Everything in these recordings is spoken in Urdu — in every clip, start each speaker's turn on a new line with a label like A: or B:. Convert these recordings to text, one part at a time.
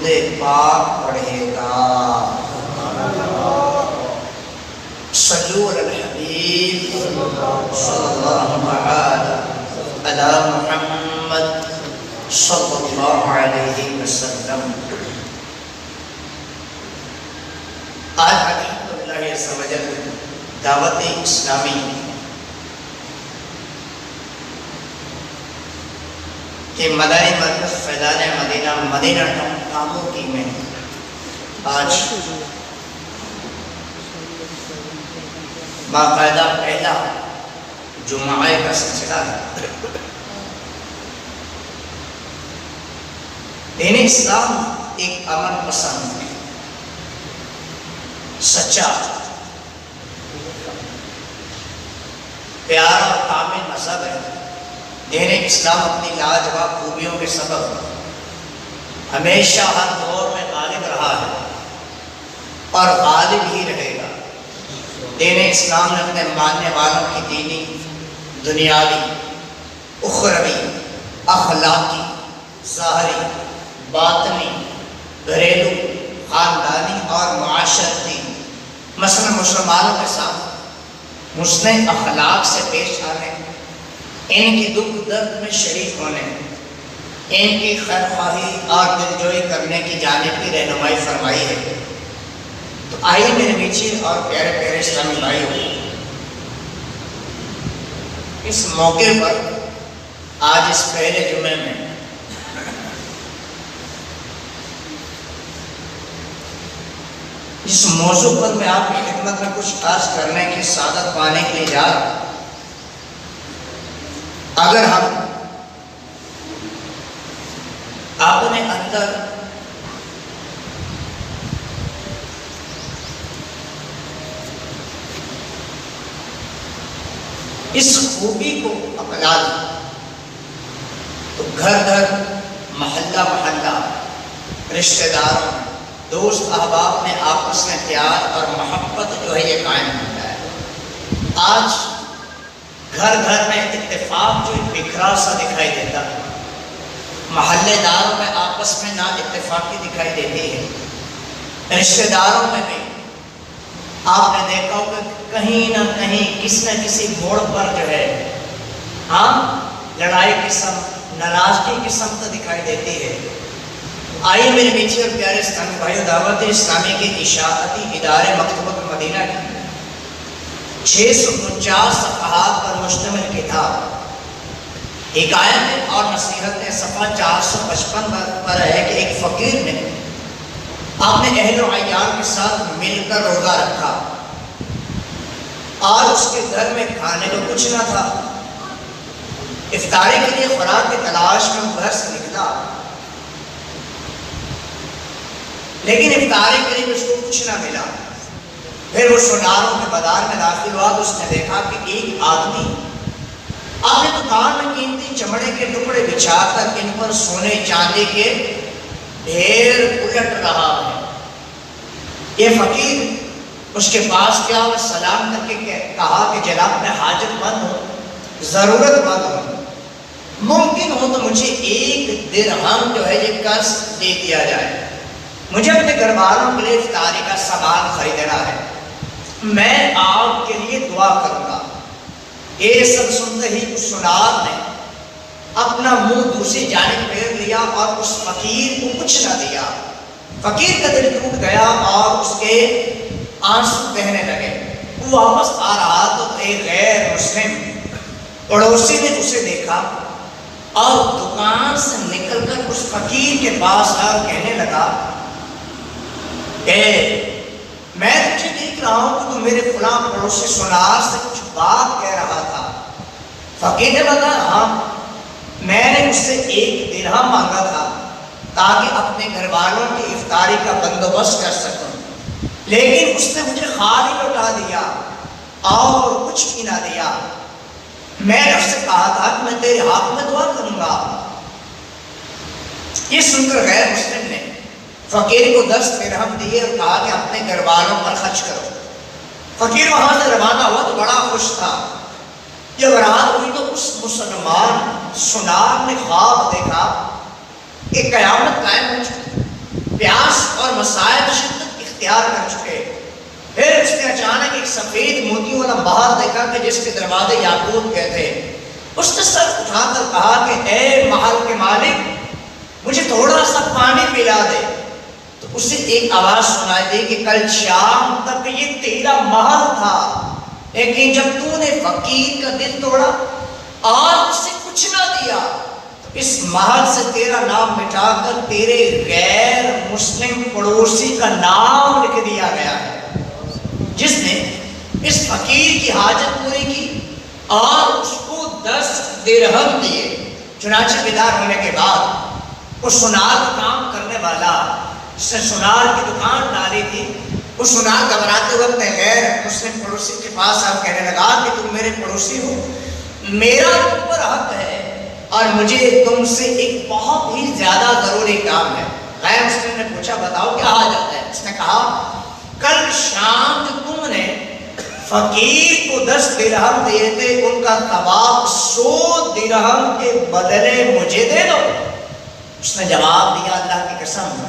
A: درود پاک پڑھے گا۔ صلو علی الحبیب صلی اللہ علی محمد صلی اللہ علیہ وسلم۔ آج الحمدللہ عز و جل دعوت اسلامی کہ مدنی مرکز فیضان مدینہ مدینہ کاموں کی میں آج باقاعدہ پہلا جمعہ کا سلسلہ ہے۔ دین اسلام ایک امن پسند سچا پیارا اور کامل مذہب ہے۔ دین اسلام اپنی لاجواب خوبیوں کے سبب ہمیشہ ہر دور میں غالب رہا ہے اور غالب ہی رہے گا۔ دین اسلام نے اپنے ماننے والوں کی دینی، دنیاوی، اخروی، اخلاقی، ظاہری، باطنی، گھریلو، خاندانی اور معاشرتی مثلا مسلمانوں کے ساتھ حسن اخلاق سے پیش آنے، ان کی دکھ درد میں شریک ہونے، ان کی خیر خواہی اور دلجوئی کرنے کی جانب کی رہنمائی فرمائی ہے۔ تو آئیے میرے میٹھے اور پیارے پیارے اسلامی بھائیو، اس موقع پر آج اس پہلے جمعے میں اس موضوع پر میں آپ کی خدمت میں کچھ خاص کرنے کی سعادت پانے کے لیے جا رہا ہوں۔ اگر ہم اپنے اندر اس خوبی کو اپنا لیں تو گھر گھر، محلہ محلہ، رشتہ داروں، دوست احباب میں آپس میں پیار اور محبت جو ہے یہ قائم ہوتا ہے۔ آج گھر گھر میں اتفاق جو بکھرا سا دکھائی دیتا ہے، محلے داروں میں آپس میں نا اتفاقی دکھائی دیتی ہے، رشتہ داروں میں بھی آپ نے دیکھا ہوگا کہیں نہ کہیں کس نہ کسی موڑ پر جو ہے لڑائی کی سمت، ناراضگی کی سمت دکھائی دیتی ہے۔ آئیے میرے میٹھے اور پیارے اسلامی بھائیو، دعوت اسلامی کے اشاعتی ادارے مکتبۃ المدینہ کی 649 صفحات پر مشتمل کتاب حکایت اور نصیحت صفحہ 455 پر ہے کہ ایک فقیر نے اپنے اہل و عیال کے ساتھ مل کر روزہ رکھا اور اس کے گھر میں کھانے کو کچھ نہ تھا۔ افطاری کے لیے خوراک کی تلاش میں وہ گھر سے نکلا، لیکن افطاری کے لیے اس کو کچھ نہ ملا۔ پھر وہ سوناروں کے بازار میں داخل ہوا تو اس نے دیکھا کہ ایک آدمی اپنے دکان میں قیمتی چمڑے کے ٹکڑے بچھا کر ان پر سونے چاندی کے ڈھیر الٹ رہا ہے۔ یہ فقیر اس کے پاس گیا اور سلام کر کے کہا کہ جناب میں حاجت مند ہوں، ضرورت مند ہوں، ممکن ہو تو مجھے 1 درہم جو ہے یہ قرض دے دیا جائے، مجھے اپنے گھر والوں کے لیے افطاری کا سامان خریدنا ہے، میں آپ کے لیے دعا کروں گا۔ یہ سب سنتے ہی اس سونار نے اپنا منہ دوسری جانب پھیر لیا اور اس فقیر کو کچھ نہ دیا۔ فقیر کا دل ٹوٹ گیا اور اس کے آنسو بہنے لگے۔ وہ واپس آ رہا تو ایک غیر مسلم پڑوسی نے اسے دیکھا اور دکان سے نکل کر اس فقیر کے پاس آ کر کہنے لگا کہ میں تجھے دیکھ رہا ہوں کہ تو میرے فلاں پڑوسی سونار سے کچھ بات کہہ رہا تھا۔ فقیر نے بتایا ہاں، میں نے اس سے 1 درہم مانگا تھا تاکہ اپنے گھر والوں کی افطاری کا بندوبست کر سکوں، لیکن اس نے مجھے خالی لوٹا دیا اور کچھ بھی نہ دیا۔ میں نے اس سے کہا تھا کہ میں تیرے حق میں دعا کروں گا۔ یہ سن کر غیر مسلم نے فقیر کو 10 درہم دیے اور کہا کہ اپنے گھر والوں پر خرچ کرو۔ فقیر وہاں سے روانہ ہوا تو بڑا خوش تھا۔ جب رات ہوئی تو اس مسلمان سونار نے خواب دیکھا کہ قیامت قائم ہو چکی، سفید موتیوں والا باہر دیکھا کہ جس کے دروازے یاقوت کے تھے، اس نے سر اٹھا کر کہا کہ اے محل کے مالک مجھے تھوڑا سا پانی پلا دے۔ تو اسے ایک آواز سنائی دی کہ کل شام تک یہ تیرا محل تھا، لیکن جب تو نے فقیر کا دل توڑا اور اسے کچھ نہ دیا تو اس محل سے تیرا نام مٹا کر تیرے غیر مسلم پڑوسی کا نام لکھ دیا گیا ہے، جس نے اس فقیر کی حاجت پوری کی اور اس کو 10 درہم دیے۔ چنانچہ بیدار ہونے کے بعد وہ سونار کا کام کرنے والا جس نے سونار کی دکان ڈالی تھی، وہ سونار گھبراتے وقت غیر مسلم پڑوسی کے پاس آپ کہنے لگا کہ تم میرے پڑوسی ہو، میرا تم پر حق ہے اور مجھے تم سے ایک بہت ہی زیادہ ضروری کام ہے۔ غیر مسلم نے پوچھا بتاؤ کیا حاجت ہے؟ اس نے کہا کل شام جو تم نے فقیر کو 10 درہم دیے تھے ان کا ثواب 100 درہم کے بدلے مجھے دے دو۔ اس نے جواب دیا اللہ کی قسم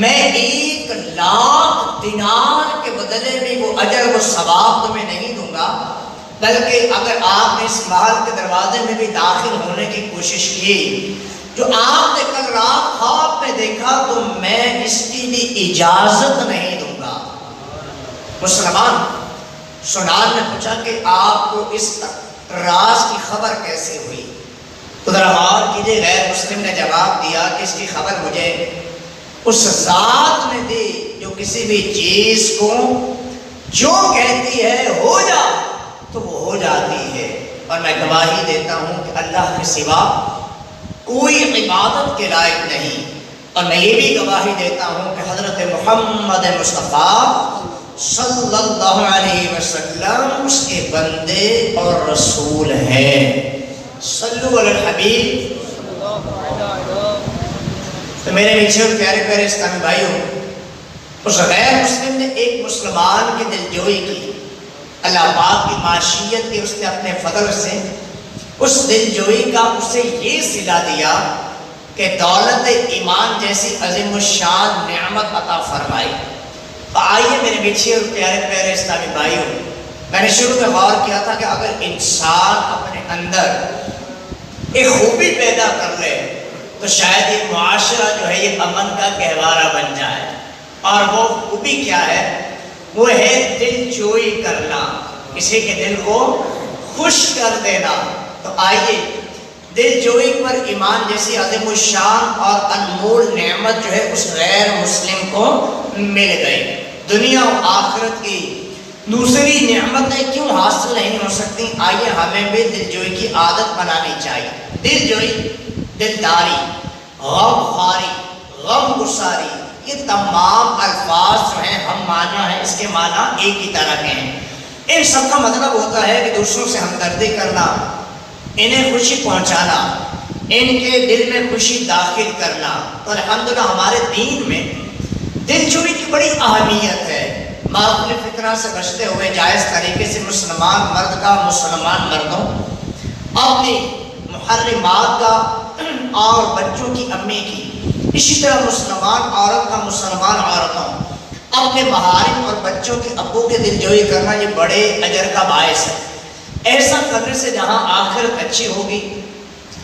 A: میں 1,00,000 دینار کے بدلے میں وہ اجر و ثواب تمہیں نہیں دوں گا، بلکہ اگر آپ نے اس محل کے دروازے میں بھی داخل ہونے کی کوشش کی جو آپ نے کل رات خواب میں دیکھا تو میں اس کی بھی اجازت نہیں دوں گا۔ مسلمان سونار نے پوچھا کہ آپ کو اس راز کی خبر کیسے ہوئی؟ تو ذرا غور کیجیے، غیر مسلم نے جواب دیا کہ اس کی خبر مجھے اس ذات نے دی جو کسی بھی چیز کو جو کہتی ہے ہو جا تو وہ ہو جاتی ہے، اور میں گواہی دیتا ہوں کہ اللہ کے سوا کوئی عبادت کے لائق نہیں، اور میں یہ بھی گواہی دیتا ہوں کہ حضرت محمد مصطفیٰ صلی اللہ علیہ وسلم اس کے بندے اور رسول ہیں۔ صلو علی الحبیب۔ تو میرے پیچھے اور پیارے پیارے اسلامی بھائیوں، اس غیر مسلم نے ایک مسلمان کی دلجوئی کی، اللہ پاک کی معاشیت کی اس نے اپنے فضل سے اس دلجوئی کا اسے یہ صلہ دیا کہ دولت ایمان جیسی عظیم الشان نعمت عطا فرمائی۔ آئیے میرے پیچھے اور پیارے پیارے اسلامی بھائیوں، میں نے شروع میں غور کیا تھا کہ اگر انسان اپنے اندر ایک خوبی پیدا کر لے تو شاید یہ معاشرہ جو ہے یہ امن کا گہوارہ بن جائے، اور وہ خوبی کیا ہے؟ وہ ہے دل جوئی کرنا، کسی کے دل کو خوش کر دینا۔ تو آئیے دل جوئی پر ایمان جیسی عظیم الشان اور انمول نعمت جو ہے اس غیر مسلم کو مل گئی۔ دنیا و آخرت کی دوسری نعمتیں کیوں حاصل نہیں ہو سکتی؟ آئیے ہمیں بھی دل جوئی کی عادت بنانی چاہیے۔ دل جوئی، دلداری، غم خواری، غم گساری، یہ تمام الفاظ جو ہیں ہم معنی ہیں اس کے معنی ایک ہی طرح کے ہیں۔ ان سب کا مطلب ہوتا ہے کہ دوسروں سے ہمدردی کرنا، انہیں خوشی پہنچانا، ان کے دل میں خوشی داخل کرنا۔ تو الحمدللہ ہمارے دین میں دل جوئی کی بڑی اہمیت ہے۔ معقول فطرہ سے بچتے ہوئے جائز طریقے سے مسلمان مرد کا مسلمان مردوں، اپنی محرمات کا اور بچوں کی امی کی، اسی طرح مسلمان عورت کا مسلمان عورتوں، اپنے محارم اور بچوں کے ابو کے دل جوئی کرنا یہ بڑے اجر کا باعث ہے۔ ایسا کرنے سے جہاں آخرت اچھی ہوگی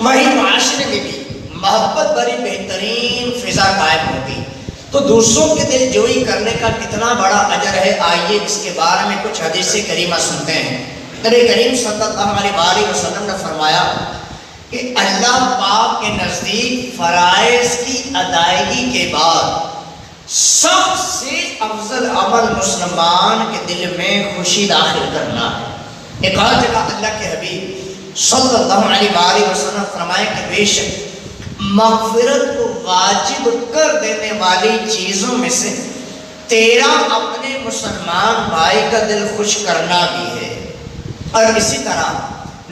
A: وہیں معاشرے میں بھی محبت بڑی بہترین فضا قائم ہوگی۔ تو دوسروں کے دل جوئی کرنے کا کتنا بڑا اجر ہے، آئیے اس کے بارے میں کچھ حدیث کریمہ سنتے ہیں۔ نبی کریم صلی اللہ علیہ وسلم نے فرمایا کہ اللہ پاک کے نزدیک فرائض کی ادائیگی کے بعد سب سے افضل عمل مسلمان کے دل میں خوشی داخل کرنا ہے۔ ایک اور جگہ اللہ کے حبیب صلی اللہ علیہ وسلم فرمائے کہ بے شک مغفرت کو واجب کر دینے والی چیزوں میں سے تیرا اپنے مسلمان بھائی کا دل خوش کرنا بھی ہے۔ اور اسی طرح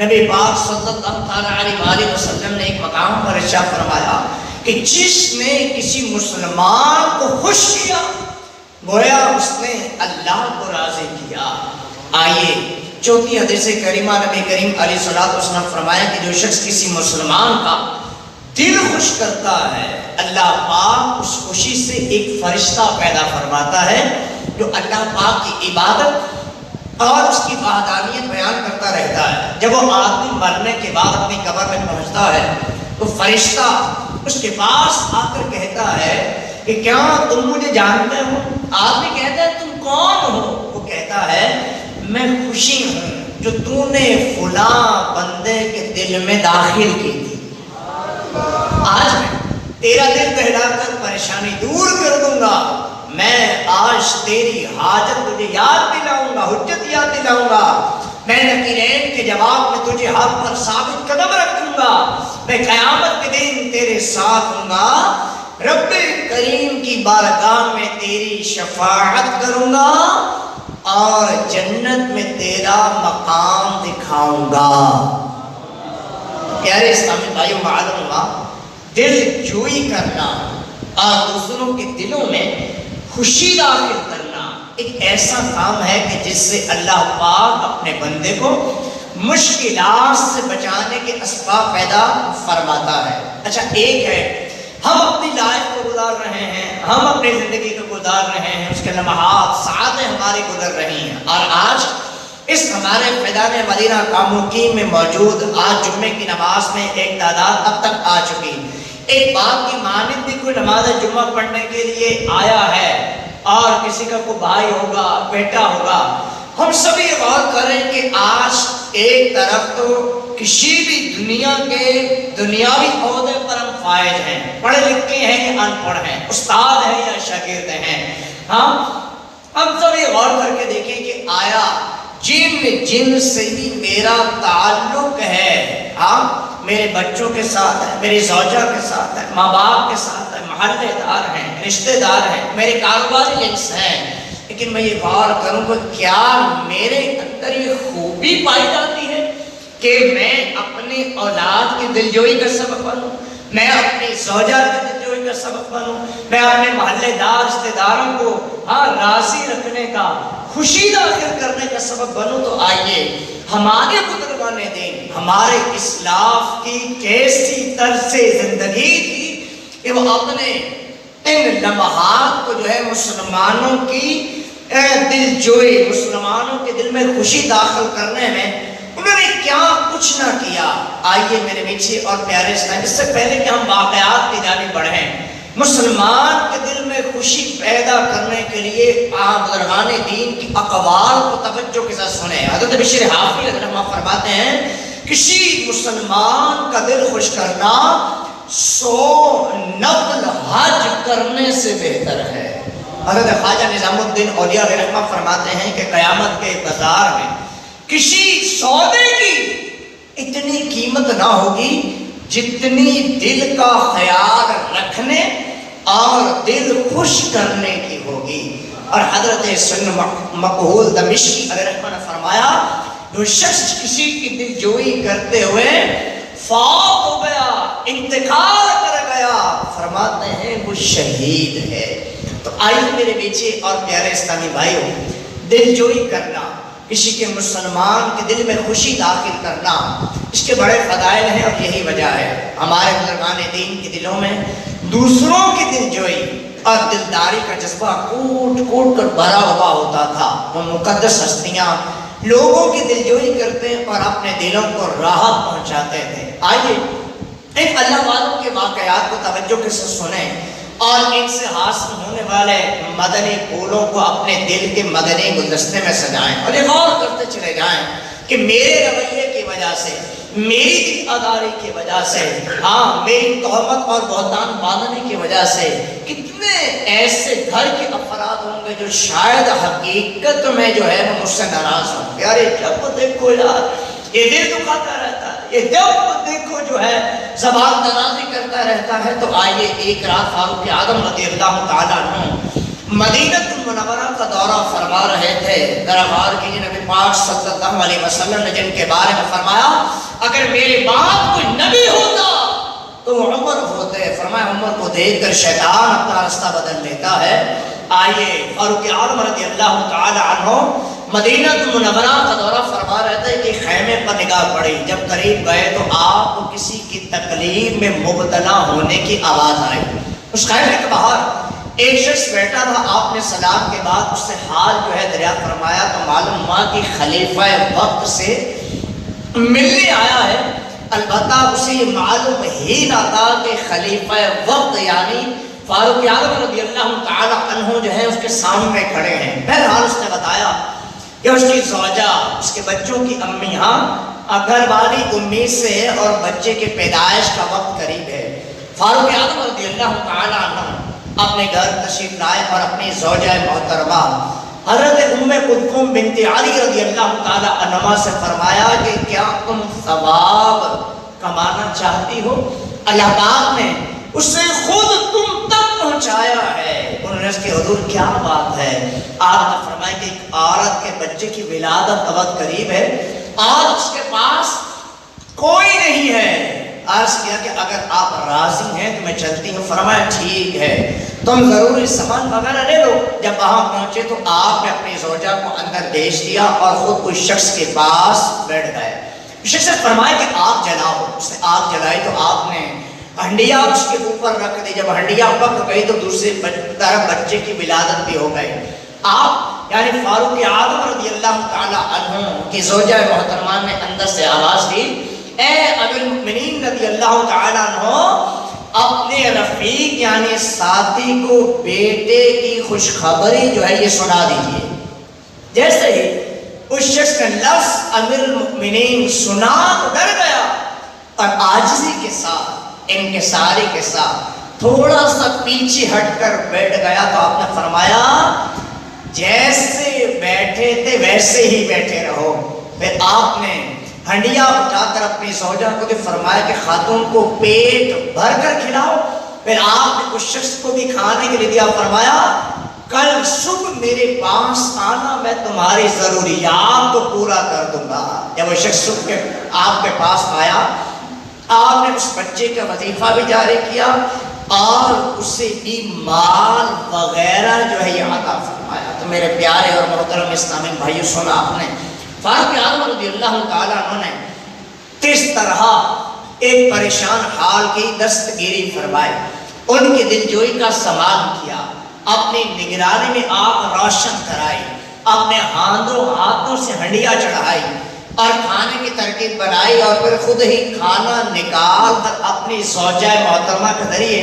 A: نبی پاک صلی اللہ علیہ وسلم نے ایک مقام پر ارشاد فرمایا کہ جس نے کسی مسلمان کو خوش کیا گویا اس نے اللہ کو راضی کیا۔ آئیے چوتھی حدیث کریمہ نبی کریم علیہ الصلوۃ والسلام فرمایا کہ جو شخص کسی مسلمان کا دل خوش کرتا ہے اللہ پاک اس خوشی سے ایک فرشتہ پیدا فرماتا ہے جو اللہ پاک کی عبادت اور اس کی وحدانیت بیان کرتا رہتا ہے۔ جب وہ آدمی مرنے کے بعد اپنی قبر میں پہنچتا ہے تو فرشتہ اس کے پاس آ کر کہتا ہے کہ کیا تم مجھے جانتے ہو؟ آدمی کہتا ہے تم کون ہو؟ وہ کہتا ہے میں خوشی ہوں جو تو نے فلاں بندے کے دل میں داخل کی تھی، آج میں تیرا دل بہلا کر پریشانی دور کر دوں گا، میں آج تیری حاجت تجھے یاد دلاؤں گا، حجت یاد دلاؤں گا، میں نکیرین کے جواب میں تجھے حق پر ثابت قدم رکھوں گا، میں قیامت کے دن تیرے ساتھ ہوں گا، رب کریم کی بارگاہ میں تیری شفاعت کروں گا اور جنت میں تیرا مقام دکھاؤں گا۔ پیارے اسلامی بھائیوں معلوم ہوا دل جوئی کرنا اور دوسروں کے دلوں میں خوشی داخل کرنا ایک ایسا کام ہے کہ جس سے اللہ پاک اپنے بندے کو مشکلات سے بچانے کے اسباب پیدا فرماتا ہے۔ اچھا ایک ہے ہم اپنی لائف کو گزار رہے ہیں، ہم اپنی زندگی کو گزار رہے ہیں، اس کے لمحات ساعتیں ہماری گزر رہی ہیں، اور آج اس ہمارے میدان مدینہ کاموکی میں موجود آج جمعے کی نماز میں ایک تعداد اب تک آ چکی، ایک باپ کی مانند بھی کوئی نماز جمعہ پڑھنے کے لیے آیا ہے اور کسی کا کوئی بھائی ہوگا، بیٹا ہوگا۔ ہم سبھی غور کریں کہ آج ایک طرف تو کسی بھی دنیا کے دنیاوی عہدے پر ہم فائز ہیں، پڑھے لکھے ہیں یا ان پڑھ ہیں، استاد ہیں یا شاگرد ہیں، ہم سبھی غور کر کے دیکھیں کہ آیا جن سے بھی میرا تعلق ہے، میرے بچوں کے ساتھ ہے، میری زوجہ کے ساتھ ہے، ماں باپ کے ساتھ ہے، محلے دار ہیں، رشتہ دار ہیں، میرے کاروباری لنکس ہیں، لیکن میں یہ غور کروں کہ کیا میرے اندر یہ خوبی پائی جاتی ہے کہ میں اپنی اولاد کی دلجوئی کا سبب بنوں، میں اپنی زوجہ کی دلجوئی کا سبب بنوں، میں اپنے محلے دار رشتہ داروں کو راضی رکھنے کا، خوشی داخل کرنے کا سبب بنوں۔ تو آئیے ہمارے بزرگان دین، ہمارے اسلاف کی کیسی طرز زندگی تھی کہ وہ اپنے ان لمحات کو جو ہے مسلمانوں کی دل جوئی، مسلمانوں کے دل میں خوشی داخل کرنے میں انہوں نے کیا کچھ نہ کیا۔ آئیے میرے میٹھے اور پیارے اسلام، اس سے پہلے کہ ہم واقعات کی جانب بڑھیں، مسلمان کے دل میں خوشی پیدا کرنے کے لیے آپ بزرگان دین کی اقوال کو توجہ کے ساتھ سنیں۔ حضرت بشیر حافظ رحمہ فرماتے ہیں کسی مسلمان کا دل خوش کرنا 100 نفل حج کرنے سے بہتر ہے۔ حضرت خواجہ نظام الدین اولیاء رحمہ فرماتے ہیں کہ قیامت کے بازار میں کسی سودے کی اتنی قیمت نہ ہوگی جتنی دل کا خیال رکھنے اور دل خوش کرنے کی ہوگی۔ اور حضرت سن مقہول دمشقی رحمہ نے فرمایا جو شخص کسی کی دل جوئی کرتے ہوئے فوت ہو گیا، انتقال کر گیا، فرماتے ہیں وہ شہید ہے۔ تو آئیے میرے بیچے اور پیارے اسلامی بھائیوں، دل جوئی کرنا، کسی کے مسلمان کے دل میں خوشی داخل کرنا، اس کے بڑے فضائل ہیں، اور یہی وجہ ہے ہمارے بزرگان دین کے دلوں میں دوسروں کی دل جوئی اور دلداری کا جذبہ کوٹ کوٹ کر بھرا ہوا ہوتا تھا۔ وہ مقدس ہستیاں لوگوں کی دل جوئی کرتے اور اپنے دلوں کو راحت پہنچاتے تھے۔ آئیے ایک اللہ والوں کے واقعات کو توجہ کے ساتھ سنیں اور ان سے حاصل ہونے والے مدنی پھولوں کو اپنے دل کے مدنی گلدستے میں سجائیں، اور یہ غور کرتے چلے جائیں کہ میرے رویے کی وجہ سے، میری دینداری کی وجہ سے، میری تہمت اور بہتان باندھنے کی وجہ سے کتنے ایسے گھر کے افراد ہوں گے جو شاید حقیقت میں جو ہے وہ مجھ سے ناراض ہوں گے۔ یار جب دیکھو یار یہ دل دکھاتا رہتا ہے، یہ جب دیکھو جو ہے زبان درازی کرتا رہتا ہے۔ تو آئیے ایک رات فاروق اعظم رضی اللہ تعالیٰ عنہ مدینہ المنورہ کا دورہ فرما رہے تھے۔ دربار کی نبی پاک صلی اللہ علیہ وسلم نے جن کے بارے میں فرمایا اگر میرے بعد کوئی نبی ہوتا تو عمر ہوتے، فرمایا عمر کو دیکھ کر شیطان اپنا راستہ بدل لیتا ہے۔ آئیے فاروق اعظم رضی اللہ تعالیٰ عنہ مدینہ المنورہ کا دورہ فرما رہے تھے کہ خیمے پر نگاہ پڑی، جب قریب گئے تو آپ کو کسی کی تکلیف میں مبتلا ہونے کی آواز آئی۔ اس خیمے کے باہر ایک شخص بیٹھا تھا، آپ نے سلام کے بعد اس سے حال جو ہے دریافت فرمایا تو معلوم ہوا کہ خلیفہ وقت سے ملنے آیا ہے، البتہ اسے یہ معلوم ہی نہ تھا کہ خلیفہ وقت یعنی فاروق اعظم رضی اللہ تعالی عنہ جو ہے اس کے سامنے کھڑے ہیں۔ بہرحال اس نے بتایا کہ اس کی زوجہ، اس کے بچوں کی امی، گھر والی امید سے ہے اور بچے کے پیدائش کا وقت قریب ہے۔ فاروق اعظم رضی اللہ تعالی عنہ اپنے گھر تشریف لائے اور اپنی زوجہ محترمہ حضرت ام کلثوم بنت علی رضی اللہ تعالی عنہا سے فرمایا کہ کیا تم ثواب کمانا چاہتی ہو؟ اللہ پاک نے اسے خود تم تک پہنچایا ہے۔ انہوں نے اس کی حضور کیا بات ہے؟ آپ نے فرمایا کہ ایک عورت کے بچے کی ولادت کا وقت قریب ہے اور اس کے پاس کوئی نہیں ہے۔ عرض کیا کہ اگر آپ راضی ہیں تو میں چلتی ہوں۔ فرمایا ٹھیک ہے، تم ضروری سامان وغیرہ لے لو۔ جب وہاں پہنچے تو آپ نے اپنی زوجہ کو اندر بھیج دیا اور خود کوئی شخص کے پاس بیٹھ گئے۔ شخص نے فرمایا کہ آگ جلاؤ۔ اس نے آگ جلائی تو آپ نے ہنڈیا اس کے اوپر رکھ دی۔ جب ہنڈیا پک گئی تو دوسری طرف بچے کی ولادت بھی ہو گئی۔ آپ یعنی فاروق اعظم رضی اللہ تعالی عنہ کی زوجہ محترمہ نے اندر سے آواز دی، اے امیر المؤمنین رضی اللہ تعالی عنہ، اپنے رفیق یعنی ساتھی کو بیٹے کی خوشخبری جو ہے یہ سنا دیجئے۔ جیسے ہی اس شخص نے لفظ امیر المؤمنین سنا تو ڈر گیا اور عاجزی کے ساتھ، انکساری کے ساتھ تھوڑا سا پیچھے ہٹ کر بیٹھ گیا تو آپ نے فرمایا جیسے بیٹھے تھے ویسے ہی بیٹھے رہو۔ پھر آپ نے ہنڈیا اٹھا کر اپنی زوجہ کو فرمایا کہ خاتون کو پیٹ بھر کر کھلاؤ۔ پھر آپ نے اس شخص کو بھی کھانے کے لیے دیا، فرمایا کل صبح میرے پاس آنا، میں تمہاری ضروریات کو پورا کر دوں گا۔ جب وہ شخص صبح آپ کے پاس آیا، آپ نے اس بچے کا وظیفہ بھی جاری کیا اور اسے بھی مال وغیرہ جو ہے یہ عطا فرمایا۔ تو میرے پیارے اور محترم اسلامی بھائیو، سنا آپ نے فاروق اعظم رضی اللہ تعالیٰ عنہ نے کس طرح ایک پریشان حال کی دستگیری فرمائی، ان کی دلجوئی کا سامان کیا، اپنی نگرانی میں آگ روشن کرائی، اپنے ہاتھوں سے ہنڈیا چڑھائی اور کھانے کی ترکیب بنائی اور پھر خود ہی کھانا نکال کر اپنی زوجہ محترمہ کے ذریعے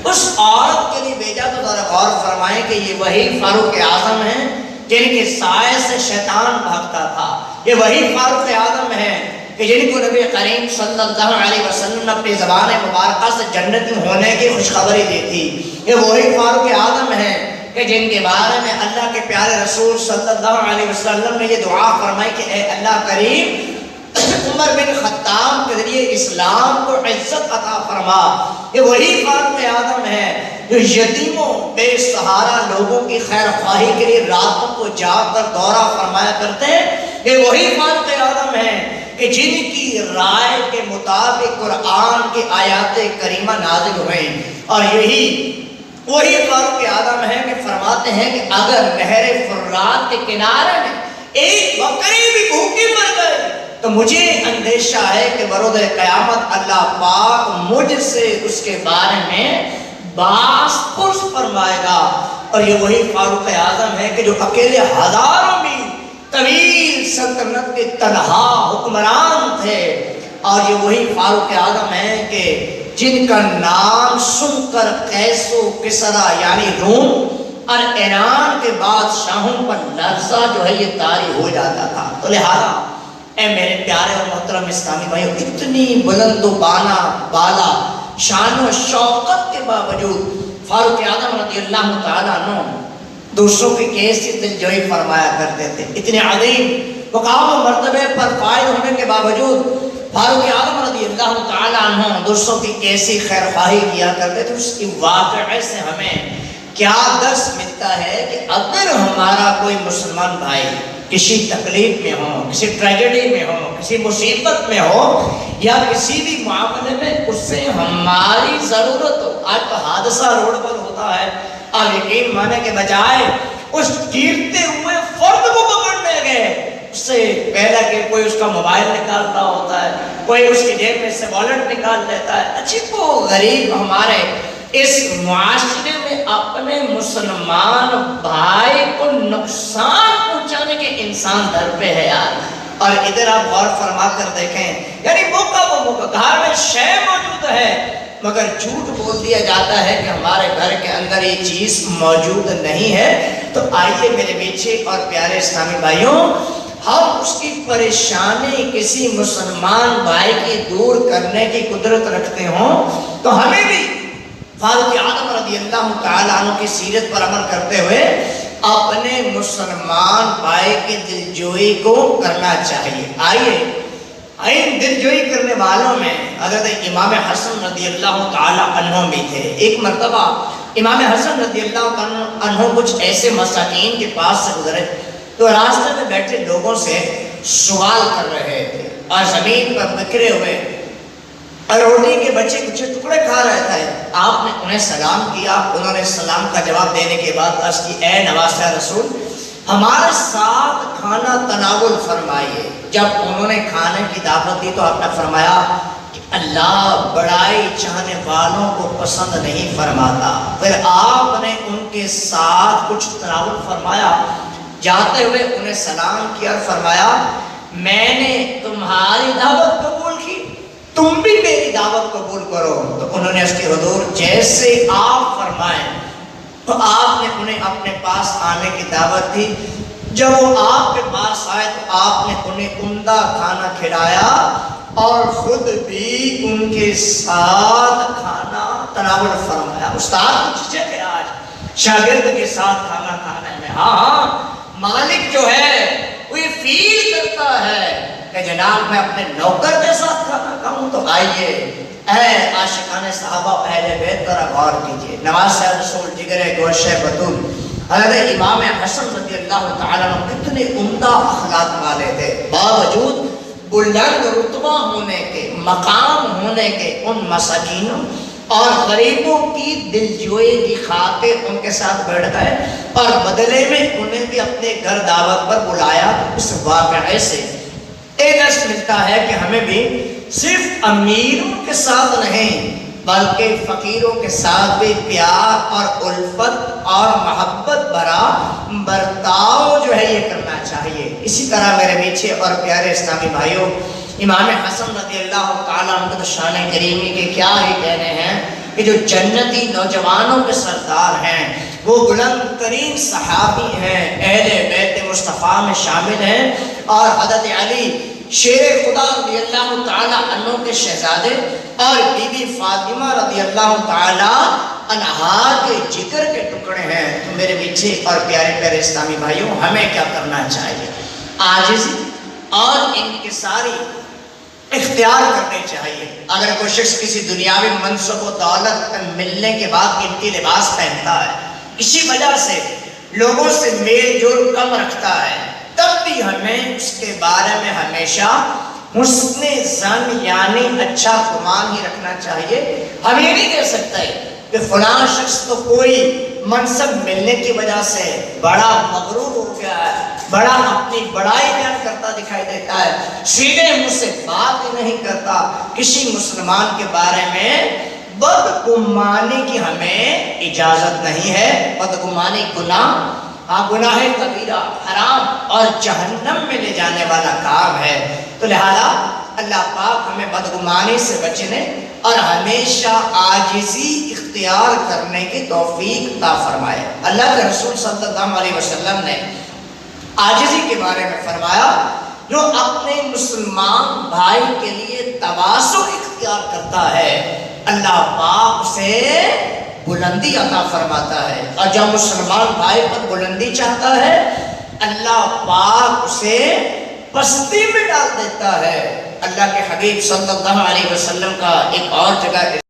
A: اس عورت کے لیے بھیجا۔ تو ذرا غور فرمائیں کہ یہ وہی فاروق اعظم ہیں جن کے سائے سے شیطان بھاگتا تھا، یہ وہی فاروق اعظم ہیں کہ جن کو نبی کریم صلی اللہ علیہ وسلم نے اپنی زبان مبارکہ سے جنتی ہونے کی خوشخبری دی تھی، یہ وہی فاروق اعظم ہیں کہ جن کے بارے میں اللہ کے پیارے رسول صلی اللہ علیہ وسلم نے یہ دعا فرمائی کہ اے اللہ کریم عمر بن خطاب کے ذریعے اسلام کو عزت عطا فرما۔ یہ وہی فاروق اعظم ہے جو یتیموں بے سہارا لوگوں کی خیر خواہی کے لیے راتوں کو جاگ کر دورہ فرمایا کرتے ہیں۔ یہ وہی فاروق اعظم ہے کہ جن کی رائے کے مطابق قرآن کی آیات کریمہ نازل ہوئیں، اور یہی وہی فاروق اعظم ہے کہ فرماتے ہیں کہ اگر نہر فرات کے کنارے میں ایک بکری بھی بھوکی مر گئے تو مجھے اندیشہ ہے کہ بروز قیامت اللہ پاک مجھ سے اس کے بارے میں باس پرس فرمائے گا۔ اور یہ وہی فاروق اعظم ہے کہ جو اکیلے ہزاروں میں طویل سلطنت کے تنہا حکمران تھے، اور یہ وہی فاروق اعظم ہے کہ جن کا نام سن کر قیس و کسرا یعنی روم اور ایران کے بادشاہوں پر لرزہ جو ہے یہ طاری ہو جاتا تھا۔ تو لہذا اے میرے پیارے اور محترم اسلامی بھائیو، اتنی بلند و بالا شان و شوقت کے باوجود فاروق اعظم رضی اللہ تعالیٰ عنہ دوسروں کی کیسی دلجوئی فرمایا کرتے تھے۔ اتنے عظیم مقام و مرتبے پر فائز ہونے کے باوجود فاروق اعظم رضی اللہ تعالیٰ عنہ دوسروں کی کیسی خیر خواہی کیا کرتے تھے۔ اس کی واقعے سے ہمیں کیا درس ملتا ہے کہ اگر ہمارا کوئی مسلمان بھائی کسی تکلیف میں ہو، کسی ٹریجڈی میں ہو، کسی مصیبت میں ہو یا کسی بھی معاملے میں اس سے ہماری ضرورت ہو، آج تو حادثہ روڈ پر ہوتا ہے اور یقین مانے کے بجائے اس گرتے ہوئے فرد کو پکڑنے گئے، اس سے پہلا کہ کوئی اس کا موبائل نکالتا ہوتا ہے، کوئی اس کی جیب میں سے والٹ نکال لیتا ہے۔ عجیب و غریب ہمارے
B: اس معاشرے میں اپنے مسلمان بھائی کو نقصان پہنچانے کے انسان در پہ ہے یار.
A: اور ادھر آپ غور فرما کر دیکھیں، یعنی موقع گھر میں شے موجود ہے مگر جھوٹ بول دیا جاتا ہے کہ ہمارے گھر کے اندر یہ چیز موجود نہیں ہے. تو آئیے میرے میٹھے اور پیارے اسلامی بھائیوں، ہم اس کی پریشانی کسی مسلمان بھائی کی دور کرنے کی قدرت رکھتے ہوں تو ہمیں بھی فاروق اعظم رضی اللہ تعالیٰ عنہ کی سیرت پر عمل کرتے ہوئے اپنے مسلمان بھائی کی دلجوئی کو کرنا چاہیے. آئیے ان دلجوئی کرنے والوں میں حضرت امام حسن رضی اللہ تعالیٰ عنہ بھی تھے. ایک مرتبہ امام حسن رضی اللہ عنہ کچھ ایسے مساکین کے پاس سے گزرے تو راستے میں بیٹھے لوگوں سے سوال کر رہے تھے اور زمین پر بکھرے ہوئے اور روٹی کے بچے کچھ ٹکڑے کھا رہے تھے. آپ نے انہیں سلام کیا. انہوں نے سلام کا جواب دینے کے بعد عرض کی، اے نواسہ رسول ہمارے ساتھ کھانا تناول فرمائیے. جب انہوں نے کھانے کی دعوت دی تو آپ نے فرمایا کہ اللہ بڑائی چاہنے والوں کو پسند نہیں فرماتا. پھر آپ نے ان کے ساتھ کچھ تناول فرمایا. جاتے ہوئے انہیں سلام کیا اور فرمایا میں نے تمہاری دعوت قبول کی، تم بھی میری دعوت قبول کرو. تو انہوں نے اس کی حضور جیسے آپ فرمائیں. تو آپ نے انہیں اپنے پاس آنے کی دعوت دی. جب وہ آپ کے پاس آئے تو آپ نے انہیں عمدہ کھانا کھلایا اور خود بھی ان کے ساتھ کھانا تناول فرمایا. استاد کچھ چکے آج شاگرد کے ساتھ کھانا کھانے میں. ہاں مالک جو ہے وہ یہ فیل کرتا ہے کہ جناب میں اپنے نوکر کے ساتھ کھانا کھاؤں. تو آئیے اے عاشقان صحابہ اہل بیت پر غور کیجئے. نواسہ رسول جگر گوشہ بطول حضرت امام حسن رضی اللہ تعالیٰ عنہ کتنے عمدہ اخلاق والے تھے. باوجود بلند رتبہ ہونے کے، مقام ہونے کے، ان مساکینوں اور غریبوں کی دلجوئی کی خاطر ان کے ساتھ بیٹھ گئے اور بدلے میں انہیں بھی اپنے گھر دعوت پر بلایا. اس واقعے سے ایک درس ملتا ہے کہ ہمیں بھی صرف امیروں کے ساتھ نہیں بلکہ فقیروں کے ساتھ بھی پیار اور الفت اور محبت بھرا برتاؤ جو ہے یہ کرنا چاہیے. اسی طرح میرے میٹھے اور پیارے اسلامی بھائیوں، امام حسن رضی اللہ تعالیٰ عنہ تو شان کریمی کے کیا ہی کہنے ہیں کہ جو جنتی نوجوانوں کے سردار ہیں، وہ بلند ترین صحابی ہیں، اہل بیت مصطفیٰ میں شامل ہیں. اور حضرت علی شیر خدا رضی اللہ تعالیٰ عنہ کے شہزادے اور بی بی فاطمہ رضی اللہ تعالیٰ عنہا کے جگر کے ٹکڑے ہیں. تو میرے میٹھے اور پیارے پیارے اسلامی بھائیوں، ہمیں کیا کرنا چاہیے؟ عاجزی اور انکساری اختیار کرنے چاہیے. اگر کوئی شخص کسی دنیاوی منصب و دولت ملنے کے بعد قیمتی لباس پہنتا ہے، اسی وجہ سے لوگوں سے میل جول کم رکھتا ہے، تب بھی ہمیں اس کے بارے میں ہمیشہ حسن ظن یعنی اچھا گمان ہی رکھنا چاہیے. ہم یہ نہیں کہہ سکتے کہ فلاں شخص تو کوئی منصب ملنے کی وجہ سے بڑا مغرور ہو گیا ہے، بڑا اپنی بڑائی بیان کرتا دکھائی دیتا ہے، سیدھے مجھ سے بات ہی نہیں کرتا. کسی مسلمان کے بارے میں بدگمانی کی ہمیں اجازت نہیں ہے. بدگمانی گناہ، گناہ کبیرہ، حرام اور جہنم میں لے جانے والا کام ہے. تو لہذا اللہ پاک ہمیں بدگمانی سے بچنے اور ہمیشہ عاجزی اختیار کرنے کی توفیق عطا فرمائے. اللہ کے رسول صلی اللہ علیہ وسلم نے عاجزی کے بارے میں فرمایا جو اپنے مسلمان بھائی کے لیے تواضع اختیار کرتا ہے اللہ پاک اسے بلندی عطا فرماتا ہے، اور جب مسلمان بھائی پر بلندی چاہتا ہے اللہ پاک اسے پستی میں ڈال دیتا ہے. اللہ کے حبیب صلی اللہ علیہ وسلم کا ایک اور جگہ